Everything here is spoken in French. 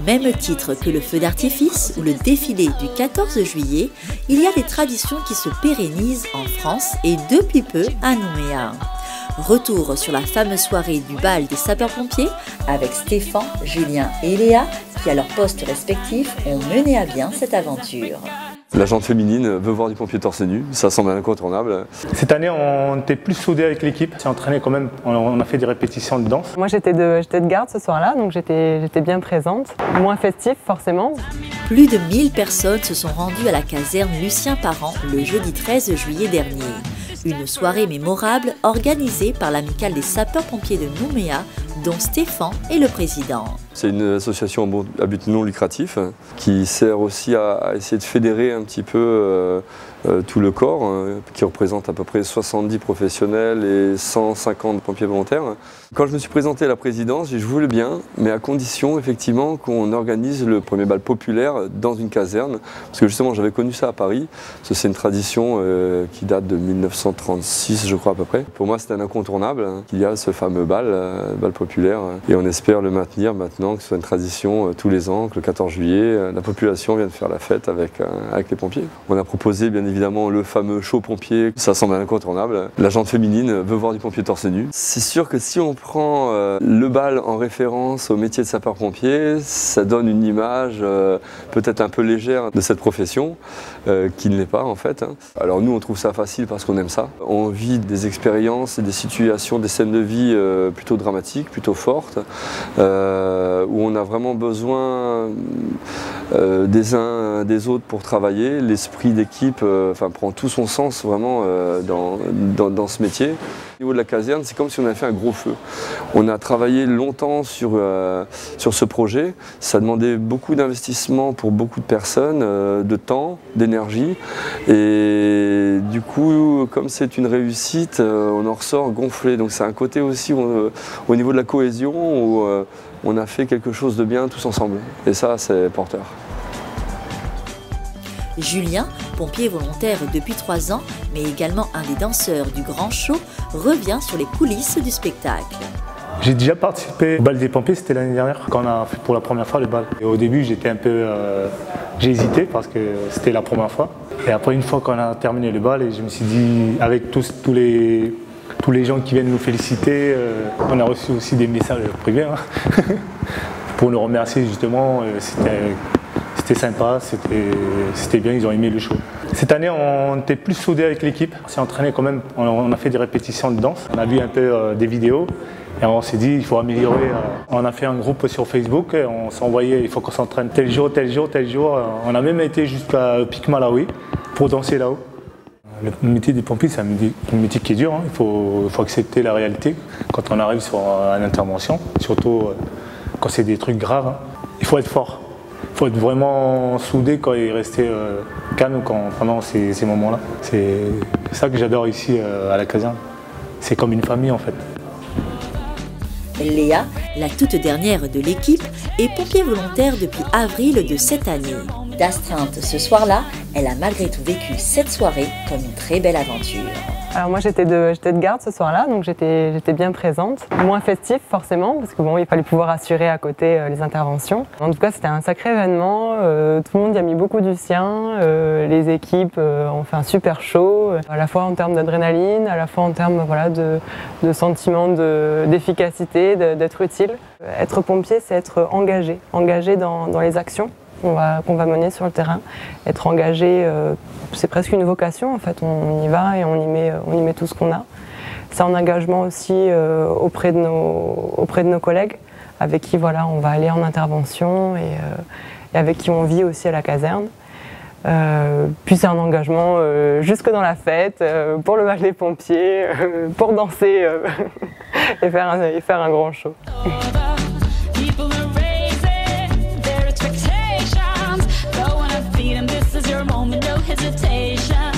même titre que le feu d'artifice ou le défilé du 14 juillet, il y a des traditions qui se pérennisent en France et depuis peu à Nouméa. Retour sur la fameuse soirée du bal des sapeurs-pompiers avec Stéphane, Julien et Léa qui à leurs postes respectifs ont mené à bien cette aventure. La jante féminine veut voir du pompier torse nu, ça semble incontournable. Cette année, on était plus soudés avec l'équipe. On s'est entraîné quand même, on a fait des répétitions de danse. Moi, j'étais de garde ce soir-là, donc j'étais bien présente. Moins festif, forcément. Plus de 1000 personnes se sont rendues à la caserne Lucien Parent le jeudi 13 juillet dernier. Une soirée mémorable organisée par l'amicale des sapeurs-pompiers de Nouméa, dont Stéphane est le président. C'est une association à but non lucratif qui sert aussi à essayer de fédérer un petit peu tout le corps, qui représente à peu près 70 professionnels et 150 pompiers volontaires. Quand je me suis présenté à la présidence, j'ai dit je voulais bien, mais à condition effectivement qu'on organise le premier bal populaire dans une caserne, parce que justement j'avais connu ça à Paris, parce que c'est une tradition qui date de 1936 je crois à peu près. Pour moi c'était un incontournable, qu'il y a ce fameux bal populaire, et on espère le maintenir maintenant, que ce soit une tradition tous les ans, que le 14 juillet, la population vienne faire la fête avec les pompiers. On a proposé bien évidemment le fameux show pompier, ça semble incontournable. La jante féminine veut voir du pompier torse nu. C'est sûr que si on prend le bal en référence au métier de sapeur-pompier, ça donne une image peut-être un peu légère de cette profession, qui ne l'est pas en fait. Alors nous on trouve ça facile parce qu'on aime ça. On vit des expériences et des situations, des scènes de vie plutôt dramatiques, plutôt fortes, où on a vraiment besoin des uns des autres pour travailler. L'esprit d'équipe prend tout son sens vraiment dans ce métier. Au niveau de la caserne, c'est comme si on avait fait un gros feu. On a travaillé longtemps sur ce projet. Ça demandait beaucoup d'investissement pour beaucoup de personnes, de temps, d'énergie. Et du coup, comme c'est une réussite, on en ressort gonflé. Donc c'est un côté aussi au niveau de la cohésion où on a fait quelque chose de bien tous ensemble. Et ça, c'est porteur. Julien, pompier volontaire depuis 3 ans, mais également un des danseurs du Grand Show, revient sur les coulisses du spectacle. J'ai déjà participé au bal des pompiers, c'était l'année dernière, quand on a fait pour la première fois le bal. Et au début, j'étais un peu... j'ai hésité parce que c'était la première fois. Et après, une fois qu'on a terminé le bal, je me suis dit, avec tous les gens qui viennent nous féliciter, on a reçu aussi des messages privés pour nous remercier justement. C'était sympa, c'était bien, ils ont aimé le show. Cette année, on était plus soudés avec l'équipe. On s'est entraîné quand même, on a fait des répétitions de danse. On a vu un peu des vidéos et on s'est dit il faut améliorer. On a fait un groupe sur Facebook, on s'est envoyé, il faut qu'on s'entraîne tel jour, tel jour, tel jour. On a même été jusqu'à Pic Malawi pour danser là-haut. Le métier des pompiers, c'est un métier qui est dur, il faut accepter la réalité quand on arrive sur une intervention, surtout quand c'est des trucs graves. Il faut être fort. Il faut être vraiment soudé et rester calme pendant ces moments-là. C'est ça que j'adore ici à la caserne. C'est comme une famille en fait. Léa, la toute dernière de l'équipe, est pompier volontaire depuis avril de cette année. D'astreinte ce soir-là, elle a malgré tout vécu cette soirée comme une très belle aventure. Alors moi j'étais de garde ce soir-là, donc j'étais bien présente. Moins festif forcément, parce que bon, il fallait pouvoir assurer à côté les interventions. En tout cas c'était un sacré événement, tout le monde y a mis beaucoup du sien, les équipes ont fait un super show, à la fois en termes d'adrénaline, à la fois en termes de sentiment d'efficacité, d'être utile. Être pompier c'est être engagé dans les actions qu'on va mener sur le terrain. Être engagé, c'est presque une vocation en fait, on y va et on y met tout ce qu'on a. C'est un engagement aussi auprès de nos collègues avec qui voilà, on va aller en intervention et avec qui on vit aussi à la caserne. Puis c'est un engagement jusque dans la fête, pour le bal des pompiers, pour danser et faire un grand show. This is your moment, no hesitation.